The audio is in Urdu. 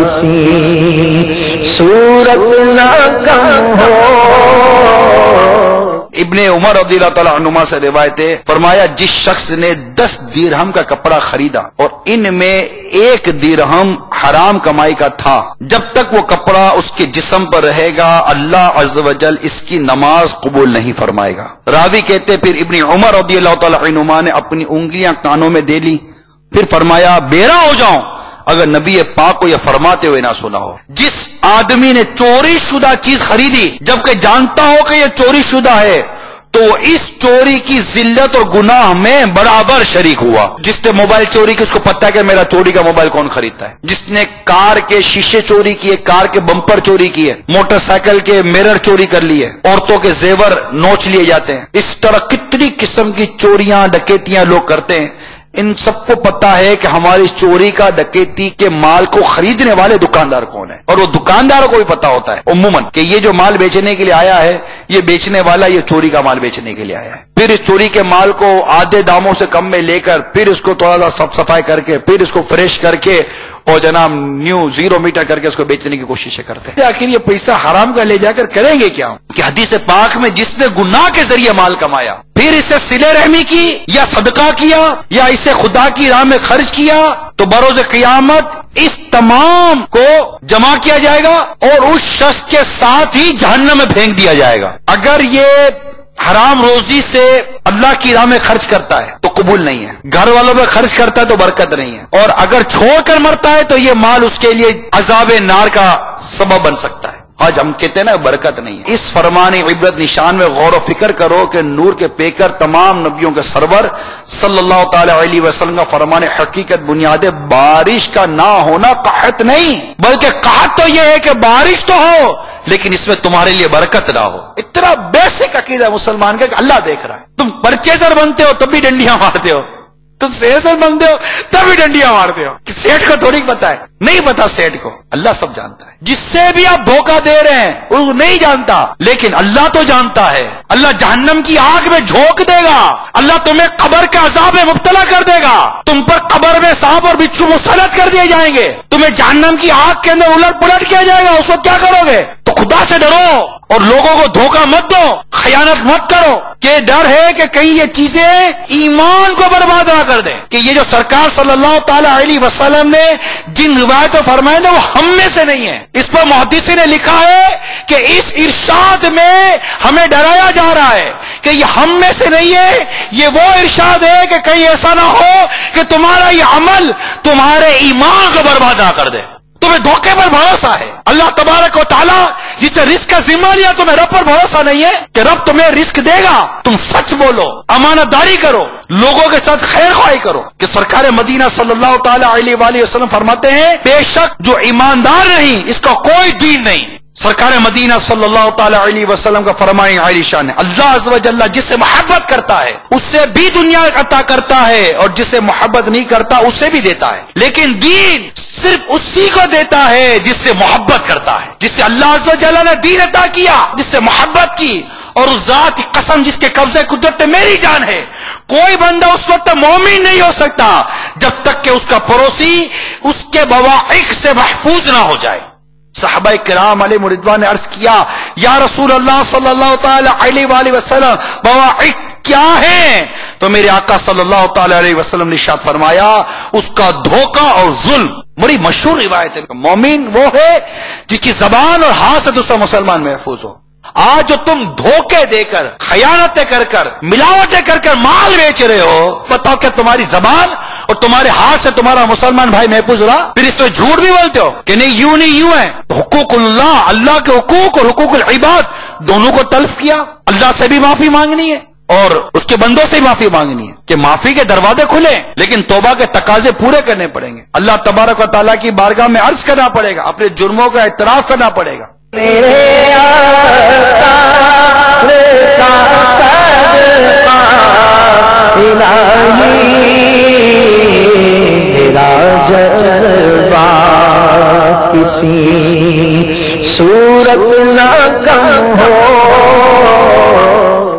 کسی صورت نہ کم ہو۔ ابن عمر رضی اللہ تعالیٰ عنہما سے روایت ہے، فرمایا جس شخص نے 10 درہم کا کپڑا خریدا اور ان میں 1 درہم حرام کمائی کا تھا، جب تک وہ کپڑا اس کے جسم پر رہے گا اللہ عز و جل اس کی نماز قبول نہیں فرمائے گا۔ راوی کہتے پھر ابن عمر رضی اللہ تعالیٰ عنہما نے اپنی انگلیاں کانوں میں دے لی، پھر فرمایا بیرا ہو جاؤں اگر نبی پاک کو یہ فرماتے ہوئے نہ سنا ہو۔ جس آدمی نے چوری شدہ چیز خریدی جبکہ جانتا ہو کہ یہ چوری شدہ ہے تو وہ اس چوری کی ذلت اور گناہ میں برابر شریک ہوا۔ جس نے موبائل چوری کی اس کو پتہ ہے کہ میرا چوری کا موبائل کون خریدتا ہے۔ جس نے کار کے شیشے چوری کیے، کار کے بمپر چوری کیے، موٹر سائیکل کے میرر چوری کر لیے، عورتوں کے زیور نوچ لیے جاتے ہیں، اس طرح کتنی قسم کی چوریاں ڈکیتیاں لوگ کرتے ہیں۔ ان سب کو پتا ہے کہ ہماری چوری کا ڈکیتی کے مال کو خریدنے والے دکاندار کون ہیں، اور وہ دکانداروں کو بھی پتا ہوتا ہے عموماً کہ یہ جو مال بیچنے کے لیے آیا ہے یہ بیچنے والا یہ چوری کا مال بیچنے کے لیے آیا ہے۔ پھر اس چوری کے مال کو آدھے داموں سے کم میں لے کر پھر اس کو تھوڑا سا صاف صفائی کر کے پھر اس کو فریش کر کے اور جناب نیو 0 میٹر کر کے اس کو بیچنے کی کوششیں کرتے ہیں۔ آخر یہ پیسہ حرام کا لے جا کر کریں گے کیا؟ کہ حدیث پاک میں جس نے گناہ کے ذریعے مال کمایا پھر اسے صلہ رحمی کی یا صدقہ کیا یا اسے خدا کی راہ میں خرچ کیا تو بروز قیامت اس تمام کو جمع کیا جائے گا اور اس شخص کے ساتھ ہی جہنم میں پھینک دیا جائے گا۔ اگر یہ حرام روزی سے اللہ کی راہ میں خرچ کرتا ہے تو قبول نہیں ہے، گھر والوں پہ خرچ کرتا ہے تو برکت نہیں ہے، اور اگر چھوڑ کر مرتا ہے تو یہ مال اس کے لیے عذاب نار کا سبب بن سکتا ہے۔ آج ہم کہتے ہیں نا برکت نہیں ہے۔ اس فرمان عبرت نشان میں غور و فکر کرو کہ نور کے پیکر تمام نبیوں کے سرور صلی اللہ تعالی علیہ وسلم کا فرمان حقیقت بنیاد بارش کا نہ ہونا قحط نہیں، بلکہ قحط تو یہ ہے کہ بارش تو ہو لیکن اس میں تمہارے لیے برکت نہ ہو۔ اتنا بیسک عقیدہ مسلمان کا کہ اللہ دیکھ رہا ہے۔ تم پرچیزر بنتے ہو تب بھی ڈنڈیاں مارتے ہو، تم سیلسر بنتے ہو تب بھی ڈنڈیاں مارتے ہو۔ سیٹ کو تھوڑی پتا ہے، نہیں پتا سیٹ کو، اللہ سب جانتا ہے۔ جس سے بھی آپ دھوکہ دے رہے ہیں وہ نہیں جانتا لیکن اللہ تو جانتا ہے۔ اللہ جہنم کی آگ میں جھونک دے گا، اللہ تمہیں قبر کے عذاب میں مبتلا کر دے گا، تم پر قبر میں سانپ اور بچھو مسلط کر دیے جائیں گے، تمہیں جہنم کی آگ کے اندر الٹ پلٹ کیا جائے گا۔ اس وقت کیا کرو گے؟ تو خدا سے ڈرو اور لوگوں کو دھوکہ مت دو، خیانت مت کرو، کہ ڈر ہے کہ کہیں یہ چیزیں ایمان کو برباد نہ کر دیں۔ کہ یہ جو سرکار صلی اللہ تعالی علیہ وسلم نے جن روایتوں فرمائے نا وہ ہم میں سے نہیں ہے۔ اس پر محدثی نے لکھا ہے کہ اس ارشاد میں ہمیں ڈرایا جا رہا ہے کہ یہ ہم میں سے نہیں ہے، یہ وہ ارشاد ہے کہ کہیں ایسا نہ ہو کہ تمہارا یہ عمل تمہارے ایمان کو برباد نہ کر دے۔ تمہیں دھوکے پر بھروسہ ہے، اللہ تبارک و تعالیٰ جس نے رزق کا ذمہ لیا تمہیں رب پر بھروسہ نہیں ہے کہ رب تمہیں رزق دے گا؟ تم سچ بولو، امانت داری کرو، لوگوں کے ساتھ خیر خواہی کرو۔ کہ سرکار مدینہ صلی اللہ تعالی علیہ وآلہ وسلم فرماتے ہیں بے شک جو ایماندار نہیں اس کا کوئی دین نہیں۔ سرکار مدینہ صلی اللہ تعالی علیہ وسلم کا فرمان عالی شان ہے، اللہ عز و جل جس سے محبت کرتا ہے اس سے بھی دنیا عطا کرتا ہے اور جس سے محبت نہیں کرتا اسے بھی دیتا ہے، لیکن دین صرف اسی کو دیتا ہے جس سے محبت کرتا ہے۔ جس سے اللہ عز و جل نے دین عطا کیا، جس سے محبت کی، اور اس ذات کی قسم جس کے قبضے قدرت میری جان ہے، کوئی بندہ اس وقت مومن نہیں ہو سکتا جب تک کہ اس کا پڑوسی اس کے بواعق سے محفوظ نہ ہو جائے۔ صحابہ کرام علیہ رضوان نے عرض کیا یا رسول اللہ صلی اللہ تعالی علیہ وآلہ وسلم بواعق کیا ہیں؟ تو میرے آقا صلی اللہ تعالی علیہ وسلم نے ارشاد فرمایا اس کا دھوکہ اور ظلم۔ بڑی مشہور روایت ہے، مومن وہ ہے جس کی زبان اور ہاتھ سے دوسرا مسلمان محفوظ ہو۔ آج جو تم دھوکے دے کر، خیانتیں کر کر، ملاوٹیں کر کر مال بیچ رہے ہو، بتاؤ کہ تمہاری زبان اور تمہارے ہاتھ سے تمہارا مسلمان بھائی محفوظ رہا؟ پھر اس میں جھوٹ بھی بولتے ہو کہ نہیں یوں نہیں یوں ہے۔ حقوق اللہ، اللہ کے حقوق اور حقوق العباد دونوں کو تلف کیا۔ اللہ سے بھی معافی مانگنی ہے اور اس کے بندوں سے معافی مانگنی ہے کہ معافی کے دروازے کھلے لیکن توبہ کے تقاضے پورے کرنے پڑیں گے۔ اللہ تبارک و تعالیٰ کی بارگاہ میں عرض کرنا پڑے گا، اپنے جرموں کا اعتراف کرنا پڑے گا۔ میرے آقا کا صدقہ الہی میرا جذبہ کسی صورت نہ کم